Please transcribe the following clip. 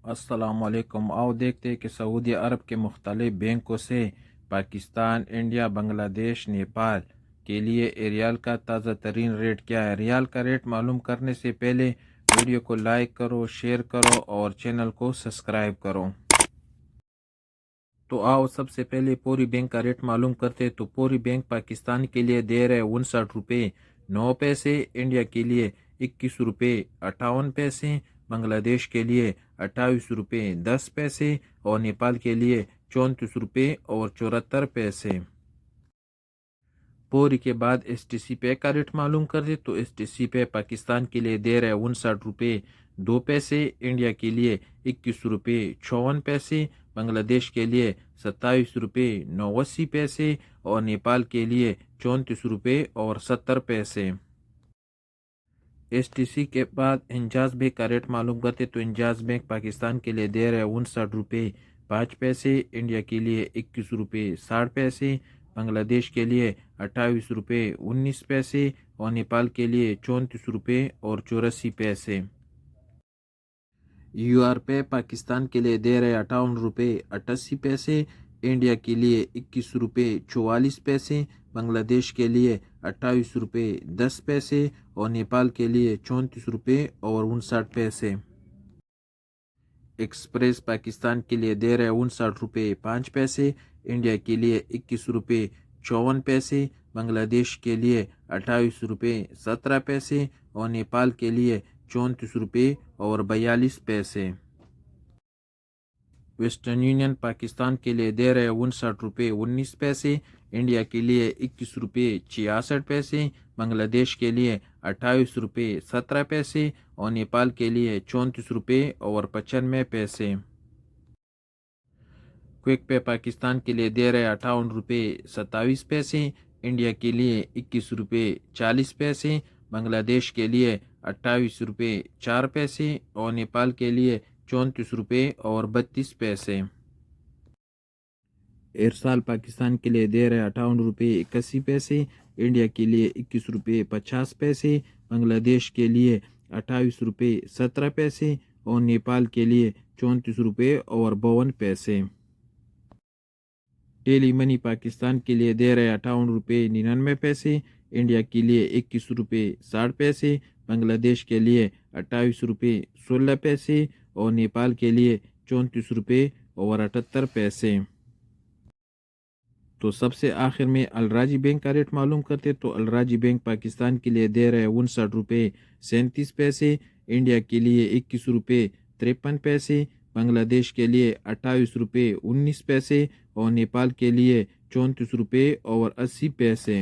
السلام علیکم۔ آؤ دیکھتے ہیں کہ سعودی عرب کے مختلف بینکوں سے پاکستان، انڈیا، بنگلہ دیش، نیپال کے لیے ریال کا تازہ ترین ریٹ کیا ہے۔ ریال کا ریٹ معلوم کرنے سے پہلے ویڈیو کو لائک کرو، شیئر کرو اور چینل کو سبسکرائب کرو۔ تو آؤ سب سے پہلے پوری بینک کا ریٹ معلوم کرتے۔ تو پوری بینک پاکستان کے لیے دے رہے 59 روپے 9 پیسے، انڈیا کے لیے 21 روپے 58 پیسے، بنگلہ دیش کے لیے 28 روپے 10 پیسے اور نیپال کے لیے 34 روپے اور 74 پیسے۔ پوری کے بعد ایس ٹی سی پے کا ریٹ معلوم کر دے تو ایس ٹی سی پے پاکستان کے لیے دے رہے 59 روپے 2 پیسے، انڈیا کے لیے 21 روپے 54 پیسے، بنگلہ دیش کے لیے 27 روپے 89 پیسے اور نیپال کے لیے 34 روپے اور 70 پیسے۔ ایس ٹی سی کے بعد انجاز بینک کا ریٹ معلوم کرتے تو انجاز بینک پاکستان کے لیے دے رہے 59 روپے 5 پیسے، انڈیا کے لیے 21 روپے 60 پیسے، بنگلہ دیش کے لیے 28 روپے 19 پیسے اور نیپال کے لیے 34 روپے اور 84 پیسے۔ یو آر پے پاکستان کے لیے دے رہے 58 روپے 88 پیسے، انڈیا کے لیے 21 روپے 44 پیسے، بنگلہ دیش کے لیے 28 روپے 10 پیسے اور نیپال کے لیے 34 روپے اور 59 پیسے۔ ایکسپریس پاکستان کے لیے دے رہے 59 روپے 5 پیسے، انڈیا کے لیے 21 روپے 54 پیسے، بنگلہ دیش کے لیے 28 روپے 17 پیسے اور نیپال کے لیے 34 روپے اور 42 پیسے۔ ویسٹرن یونین پاکستان کے لیے دے رہے 59 روپے 19 پیسے، انڈیا کے لیے 21 روپے 66 پیسے، بنگلہ دیش کے لیے 28 روپے 17 پیسے اور نیپال کے لیے 34 روپے اور 95 پیسے۔ کوئک پے پاکستان کے لیے دے رہے 58 روپے 27 پیسے، انڈیا کے لیے 21 روپے 40 پیسے، بنگلہ دیش کے لیے 28 روپے 4 پیسے اور نیپال کے لیے 34 روپے اور 32 پیسے۔ ایرسال پاکستان کے لیے دے رہے 58 روپے 81 پیسے، انڈیا کے لیے 21 روپے 50 پیسے، بنگلہ دیش کے لیے 28 روپے 17 پیسے اور نیپال کے لیے 34 روپے اور 52 پیسے۔ ٹیلی منی پاکستان کے لیے دے رہے 58 روپے 99 پیسے، انڈیا کے لیے 21 روپے 60 پیسے، بنگلہ دیش کے لیے 28 روپے 16 پیسے اور نیپال کے لیے 34 روپے اور 78 پیسے۔ تو سب سے آخر میں الراجی بینک کا ریٹ معلوم کرتے تو الراجی بینک پاکستان کے لیے دے رہے 59 روپے 37 پیسے، انڈیا کے لیے 21 روپے 53 پیسے، بنگلہ دیش کے لیے 28 روپے 19 پیسے اور نیپال کے لیے 34 روپے اور 80 پیسے۔